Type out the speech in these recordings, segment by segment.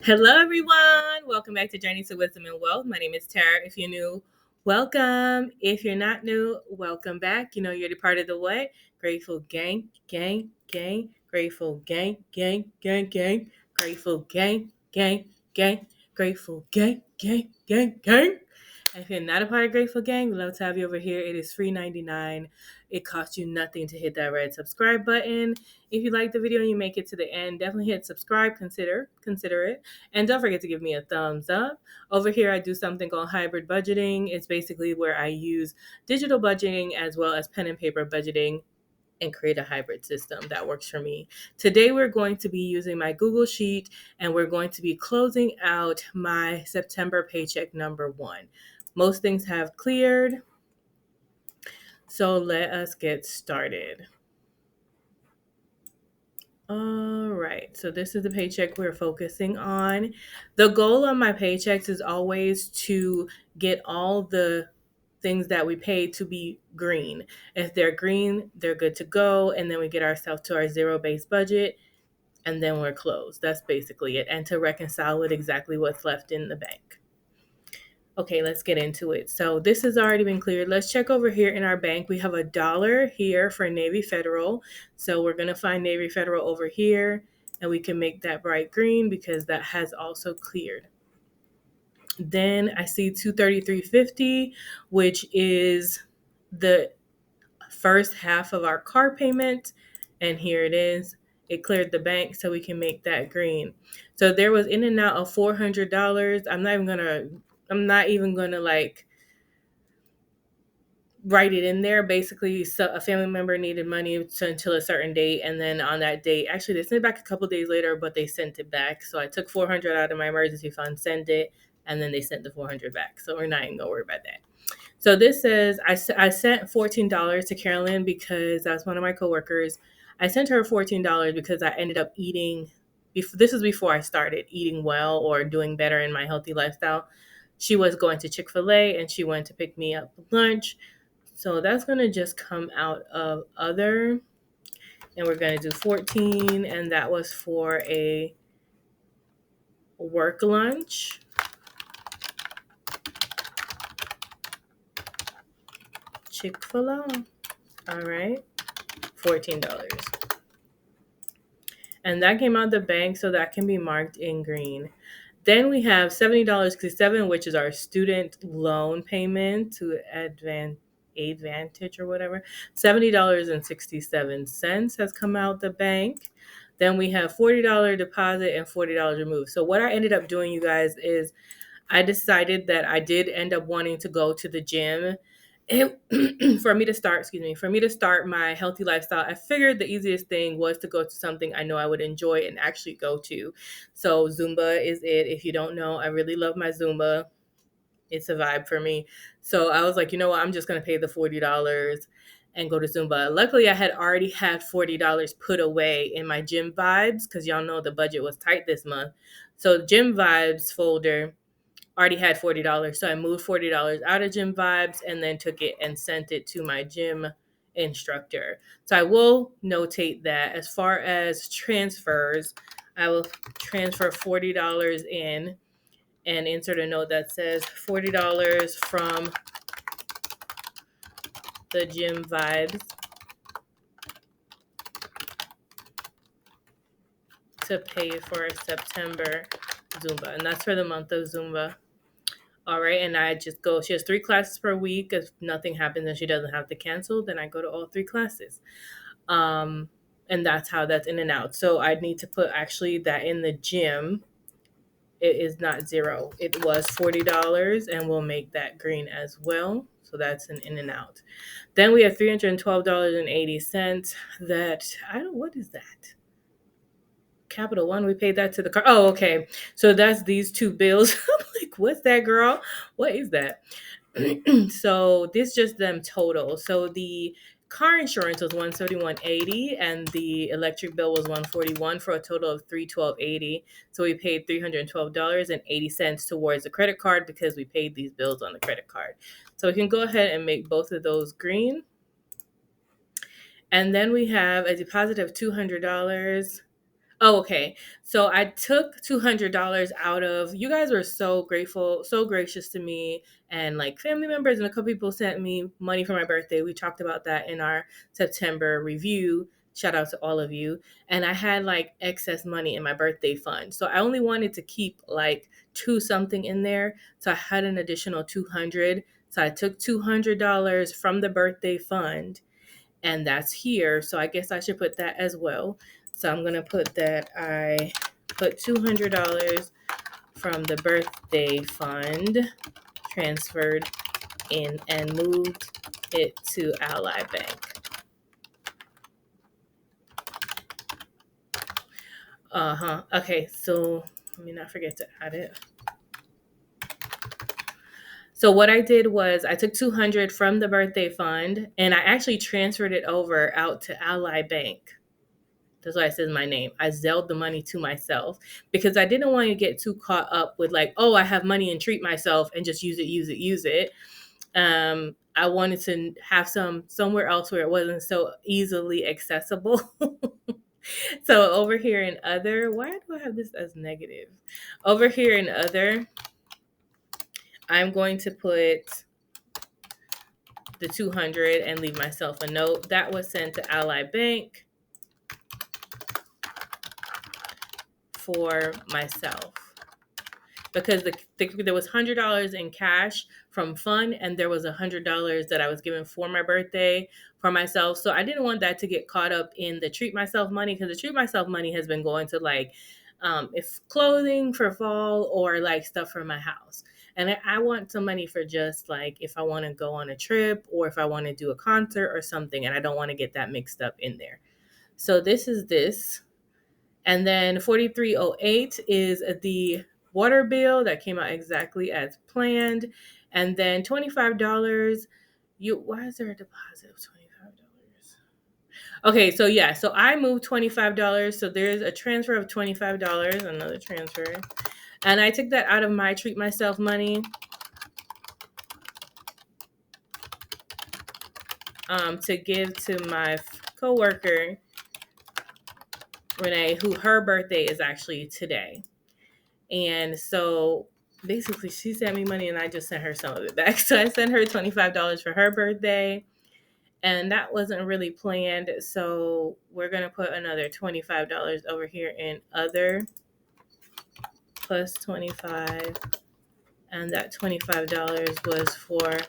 Hello, everyone. Welcome back to Journey to Wisdom and Wealth. My name is Tara. If you're new, welcome. If you're not new, welcome back. You know, you're the part of the what? Grateful gang, gang, gang. Grateful gang, gang, gang, gang. Grateful gang, gang, gang. Grateful gang, gang, gang, gang. If you're not a part of Grateful Gang, we'd love to have you over here. It is free 99. It costs you nothing to hit that red subscribe button. If you like the video and you make it to the end, definitely hit subscribe. Consider it. And don't forget to give me a thumbs up. Over here, I do something called hybrid budgeting. It's basically where I use digital budgeting as well as pen and paper budgeting and create a hybrid system that works for me. Today, we're going to be using my Google Sheet and we're going to be closing out my September paycheck number 1. Most things have cleared. So let us get started. All right, so this is the paycheck we're focusing on. The goal of my paychecks is always to get all the things that we pay to be green. If they're green, they're good to go. And then we get ourselves to our zero-based budget and then we're closed. That's basically it. And to reconcile with exactly what's left in the bank. Okay, let's get into it. So this has already been cleared. Let's check over here in our bank. We have $1 here for Navy Federal. So we're going to find Navy Federal over here and we can make that bright green because that has also cleared. Then I see $233.50, which is the first half of our car payment. And here it is. It cleared the bank so we can make that green. So there was in and out of $400. I'm not even gonna like write it in there. Basically, so a family member needed money until a certain date, and then on that date, actually they sent it back a couple days later, but they sent it back. So I took $400 out of my emergency fund, sent it, and then they sent the $400 back. So we're not even gonna worry about that. So this says I sent $14 to Carolyn because that's one of my coworkers. I sent her $14 because I ended up eating. This was before I started eating well or doing better in my healthy lifestyle. She was going to Chick-fil-A and she went to pick me up for lunch. So that's going to just come out of other. And we're going to do 14. And that was for a work lunch. Chick-fil-A. All right. $14. And that came out of the bank, so that can be marked in green. Then we have $70.67, which is our student loan payment to Advantage or whatever. $70.67 has come out the bank. Then we have $40 deposit and $40 removed. So what I ended up doing, you guys, is I decided that I did end up wanting to go to the gym. And for me to start my healthy lifestyle, I figured the easiest thing was to go to something I know I would enjoy and actually go to. So Zumba is it. If you don't know, I really love my Zumba. It's a vibe for me. So I was like, you know what? I'm just going to pay the $40 and go to Zumba. Luckily, I had already had $40 put away in my gym vibes because y'all know the budget was tight this month. So gym vibes folder already had $40. So I moved $40 out of Gym Vibes and then took it and sent it to my gym instructor. So I will notate that as far as transfers, I will transfer $40 in and insert a note that says $40 from the Gym Vibes to pay for September Zumba. And that's for the month of Zumba. All right, and I just go. She has 3 classes per week. If nothing happens and she doesn't have to cancel, then I go to all 3 classes. And that's how that's in and out. So I need to put actually that in the gym. It is not zero. It was $40, and we'll make that green as well. So that's an in and out. Then we have $312.80. What is that? Capital One, we paid that to the car. Oh, okay. So that's these 2 bills. I'm like, what's that, girl? What is that? So this just them total. So the car insurance was $171.80 and the electric bill was $141 for a total of $312.80. So we paid $312.80 towards the credit card because we paid these bills on the credit card. So we can go ahead and make both of those green. And then we have a deposit of $200. Oh, okay. So I took $200 out of, you guys were so grateful, so gracious to me. And like family members and a couple people sent me money for my birthday. We talked about that in our September review. Shout out to all of you. And I had like excess money in my birthday fund. So I only wanted to keep like two something in there. So I had an additional 200. So I took $200 from the birthday fund, and that's here. So I guess I should put that as well. So I'm going to put that I put $200 from the birthday fund, transferred in and moved it to Ally Bank. Okay, so let me not forget to add it. So what I did was I took 200 from the birthday fund and I actually transferred it over out to Ally Bank. That's why it says my name. I Zelled the money to myself because I didn't want to get too caught up with like, oh, I have money and treat myself and just use it. I wanted to have somewhere else where it wasn't so easily accessible. So over here in other, why do I have this as negative? Over here in other, I'm going to put the 200 and leave myself a note. That was sent to Ally Bank for myself. Because there was $100 in cash from fun, and there was $100 that I was given for my birthday for myself. So I didn't want that to get caught up in the treat myself money, because the treat myself money has been going to like if clothing for fall or like stuff for my house. And I want some money for just like if I want to go on a trip or if I want to do a concert or something, and I don't want to get that mixed up in there. So this is this. And then 4308 is the water bill that came out exactly as planned. And then $25. Why is there a deposit of $25? Okay, so yeah, so I moved $25. So there's a transfer of $25, another transfer. And I took that out of my treat myself money. To give to my coworker, Renee, who her birthday is actually today. And so basically she sent me money and I just sent her some of it back. So I sent her $25 for her birthday, and that wasn't really planned. So we're going to put another $25 over here in other plus 25. And that $25 was for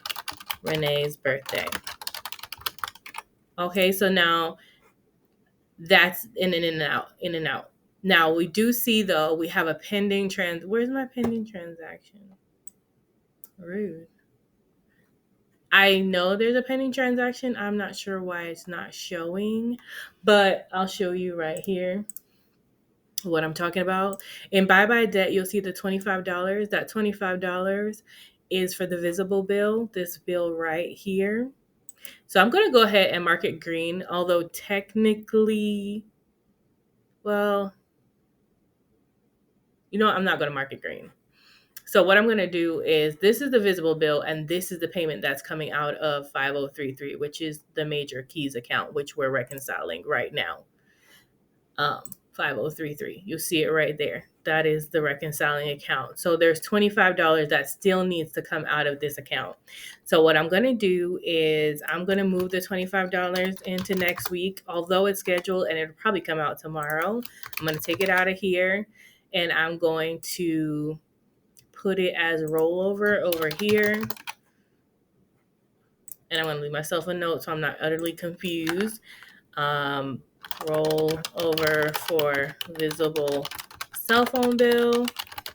Renee's birthday. Okay, so now that's in and out, in and out. Now we do see though, we have a pending where's my pending transaction? Rude. I know there's a pending transaction. I'm not sure why it's not showing, but I'll show you right here what I'm talking about. In Bye Bye Debt, you'll see the $25. That $25 is for the visible bill, this bill right here. So I'm going to go ahead and mark it green, although technically, well, you know what? I'm not going to mark it green. So what I'm going to do is, this is the visible bill and this is the payment that's coming out of 5033, which is the Major Keys account, which we're reconciling right now. 5033. You'll see it right there. That is the reconciling account. So there's $25 that still needs to come out of this account. So what I'm going to do is I'm going to move the $25 into next week, although it's scheduled and it'll probably come out tomorrow. I'm going to take it out of here and I'm going to put it as rollover over here. And I'm going to leave myself a note so I'm not utterly confused. Roll over for visible cell phone bill,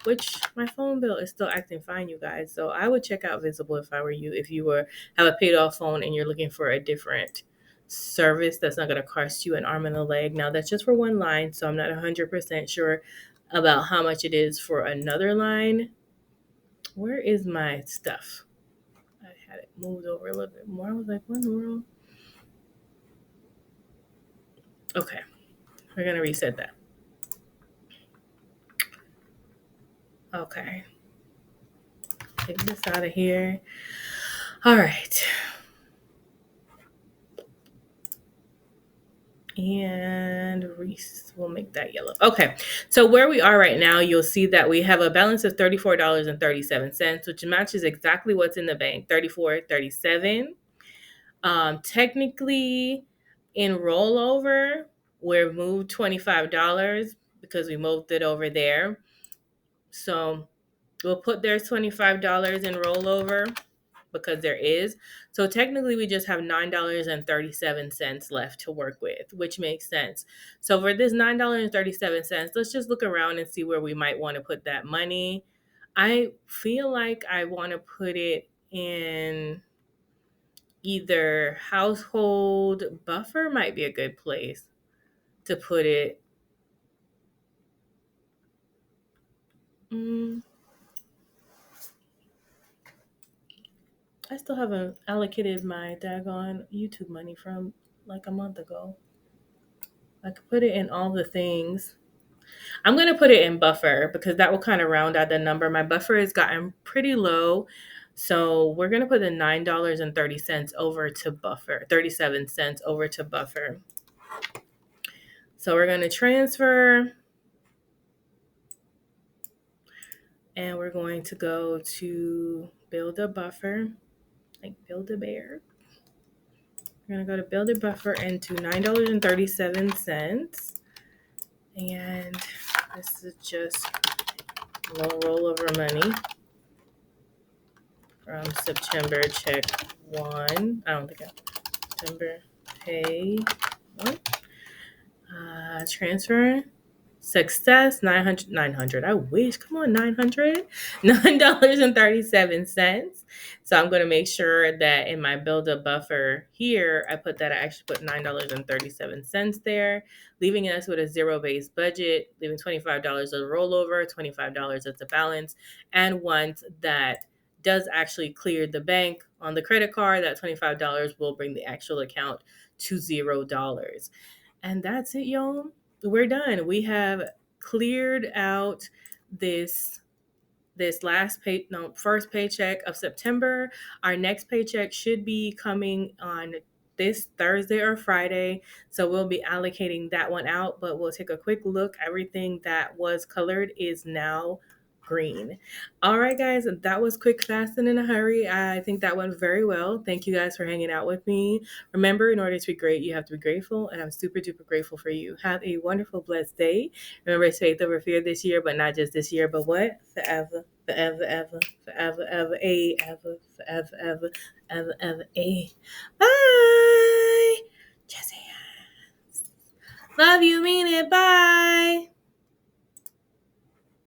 which my phone bill is still acting fine, you guys. So I would check out Visible if I were you, if you have a paid off phone and you're looking for a different service that's not going to cost you an arm and a leg. Now that's just for one line, so I'm not 100% sure about how much it is for another line. Where is my stuff? I had it moved over a little bit more. I was like, what in the world? Okay, we're going to reset that. Okay. Take this out of here. All right. And We'll make that yellow. Okay. So where we are right now, you'll see that we have a balance of $34.37, which matches exactly what's in the bank, 34.37. Technically, in rollover, we're moved $25 because we moved it over there. So we'll put there's $25 in rollover because there is. So technically, we just have $9.37 left to work with, which makes sense. So for this $9.37, let's just look around and see where we might want to put that money. I feel like I want to put it in either household buffer might be a good place to put it. Mm, I still haven't allocated my daggone YouTube money from like a month ago. I could put it in all the things. I'm going to put it in buffer because that will kind of round out the number. My buffer has gotten pretty low. So we're going to put the $9.30 over to buffer, 37 cents over to buffer. So we're going to transfer and we're going to go to build a buffer, like build a bear. We're going to go to build a buffer into $9.37. And this is just low rollover money from September check 1. I don't think September pay 1. Transfer. Success, 900. I wish. Come on, 900. $9.37. So I'm going to make sure that in my build up buffer here, I actually put $9.37 there, leaving us with a zero-based budget, leaving $25 as a rollover, $25 as a balance, and once that does actually clear the bank on the credit card, that $25 will bring the actual account to $0. And that's it, y'all. We're done. We have cleared out this first paycheck of September. Our next paycheck should be coming on this Thursday or Friday. So we'll be allocating that one out, but we'll take a quick look. Everything that was colored is now green. All right, guys, that was quick, fast, and in a hurry. I think that went very well. Thank you guys for hanging out with me. Remember, in order to be great, you have to be grateful, and I'm super duper grateful for you. Have a wonderful, blessed day. Remember, it's faith over fear this year, but not just this year, but what? Forever, forever, ever, forever, ever, ever, forever, ever, ever, ever, Bye. Jesse. Love you, mean it. Bye.